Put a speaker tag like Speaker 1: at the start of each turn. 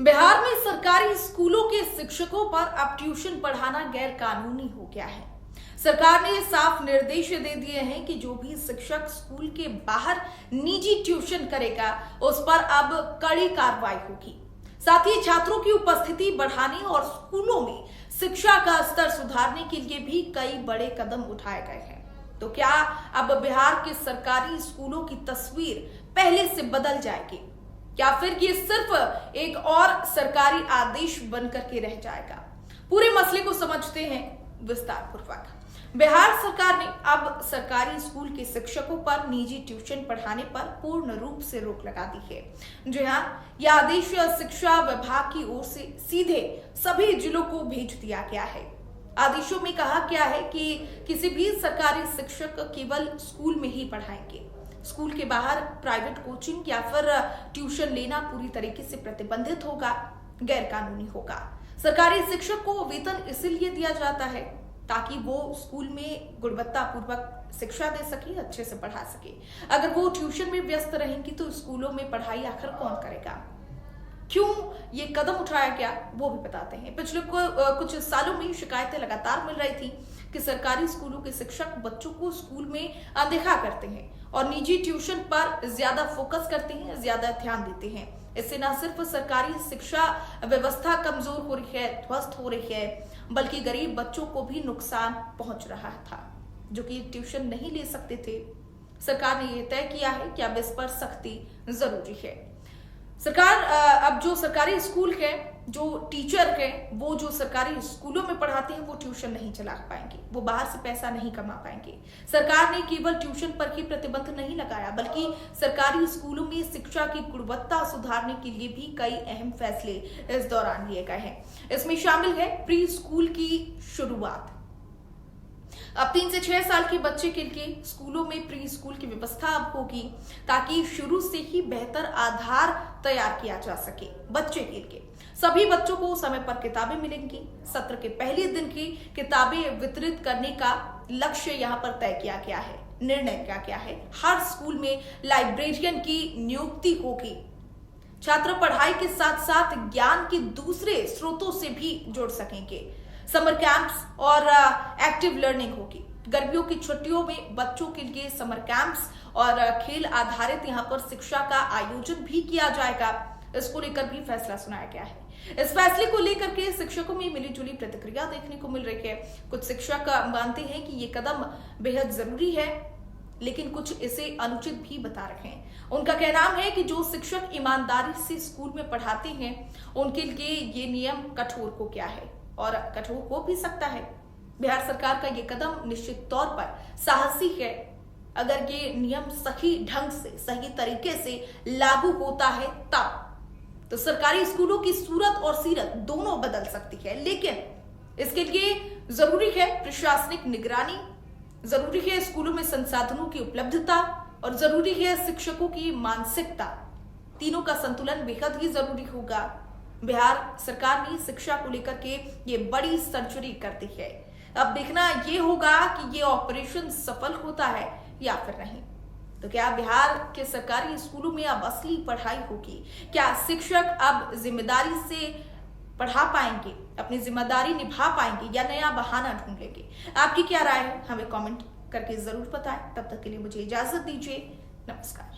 Speaker 1: बिहार में सरकारी स्कूलों के शिक्षकों पर अब ट्यूशन पढ़ाना गैर कानूनी हो गया है। सरकार ने साफ निर्देश दे दिए हैं कि जो भी शिक्षक स्कूल के बाहर निजी ट्यूशन करेगा उस पर अब कड़ी कार्रवाई होगी। साथ ही छात्रों की उपस्थिति बढ़ाने और स्कूलों में शिक्षा का स्तर सुधारने के लिए भी कई बड़े कदम उठाए गए हैं। तो क्या अब बिहार के सरकारी स्कूलों की तस्वीर पहले से बदल जाएगी या फिर ये सिर्फ एक और सरकारी आदेश बनकर के रह जाएगा? पूरे मसले को समझते हैं विस्तार पूर्वक। बिहार सरकार ने अब सरकारी स्कूल के शिक्षकों पर निजी ट्यूशन पढ़ाने पर पूर्ण रूप से रोक लगा दी है। जी हाँ, यह आदेश शिक्षा विभाग की ओर से सीधे सभी जिलों को भेज दिया गया है। आदेशों में कहा गया है कि किसी भी सरकारी शिक्षक केवल स्कूल में ही पढ़ाएंगे। स्कूल के बाहर प्राइवेट कोचिंग या फिर ट्यूशन लेना पूरी तरीके से प्रतिबंधित होगा, गैर कानूनी होगा। सरकारी शिक्षक को वेतन इसलिए दिया जाता है ताकि वो स्कूल में गुणवत्तापूर्वक शिक्षा दे सके, अच्छे से पढ़ा सके। अगर वो ट्यूशन में व्यस्त रहेंगी तो स्कूलों में पढ़ाई आखिर कौन करेगा? क्यों ये कदम उठाया गया वो भी बताते हैं। पिछले कुछ सालों में शिकायतें लगातार मिल रही थी कि सरकारी स्कूलों के शिक्षक बच्चों को स्कूल में अनदेखा करते हैं और निजी ट्यूशन पर ज्यादा फोकस करते हैं, ज्यादा ध्यान देते हैं। इससे न सिर्फ सरकारी शिक्षा व्यवस्था कमजोर हो रही है, ध्वस्त हो रही है, बल्कि गरीब बच्चों को भी नुकसान पहुंच रहा था जो कि ट्यूशन नहीं ले सकते थे। सरकार ने यह तय किया है कि अब इस पर सख्ती जरूरी है। सरकार अब जो सरकारी स्कूल के जो टीचर है वो जो सरकारी स्कूलों में पढ़ाते हैं वो ट्यूशन नहीं चला पाएंगे, वो बाहर से पैसा नहीं कमा पाएंगे। सरकार ने केवल ट्यूशन पर ही प्रतिबंध नहीं लगाया बल्कि सरकारी स्कूलों में शिक्षा की गुणवत्ता सुधारने के लिए भी कई अहम फैसले इस दौरान लिए गए हैं। इसमें शामिल है प्री स्कूल की शुरुआत। अब 3 से 6 साल के बच्चे के लिए स्कूलों में प्री स्कूल की व्यवस्था अब होगी ताकि शुरू से ही बेहतर आधार तैयार किया जा सके। बच्चे के लिए सभी बच्चों को समय पर किताबें मिलेंगी। सत्र के पहले दिन की किताबें वितरित करने का लक्ष्य यहाँ पर तय किया गया है, निर्णय किया गया है। हर स्कूल में लाइब्रेरियन की नियुक्ति होगी। छात्र पढ़ाई के साथ साथ ज्ञान के दूसरे स्रोतों से भी जुड़ सकेंगे। समर कैंप्स और एक्टिव लर्निंग होगी। गर्मियों की छुट्टियों में बच्चों के लिए समर कैंप्स और खेल आधारित यहाँ पर शिक्षा का आयोजन भी किया जाएगा। इसको लेकर भी फैसला सुनाया गया है। इस फैसले को लेकर के शिक्षकों में मिलीजुली प्रतिक्रिया देखने को मिल रही है। कुछ शिक्षक मानते हैं कि ये कदम बेहद जरूरी है, लेकिन कुछ इसे अनुचित भी बता रहे हैं। उनका कहना है कि जो शिक्षक ईमानदारी से स्कूल में पढ़ाते हैं उनके लिए ये नियम कठोर हो गया है और कठोर हो भी सकता है। बिहार सरकार का ये कदम निश्चित तौर पर साहसी है। अगर ये नियम सही ढंग से, सही तरीके से लागू होता है तब तो सरकारी स्कूलों की सूरत और सीरत दोनों बदल सकती है। लेकिन इसके लिए जरूरी है प्रशासनिक निगरानी, जरूरी है स्कूलों में संसाधनों की उपलब्धता और जरूरी है शिक्षकों की मानसिकता। तीनों का संतुलन बेहद ही जरूरी होगा। बिहार सरकार ने शिक्षा को लेकर के ये बड़ी सर्जरी कर दी है। अब देखना ये होगा कि ये ऑपरेशन सफल होता है या फिर नहीं। तो क्या बिहार के सरकारी स्कूलों में अब असली पढ़ाई होगी? क्या शिक्षक अब जिम्मेदारी से पढ़ा पाएंगे, अपनी जिम्मेदारी निभा पाएंगे या नया बहाना ढूंढ लेंगे? आपकी क्या राय है? हमें कमेंट करके जरूर बताएं। तब तक के लिए मुझे इजाजत दीजिए। नमस्कार।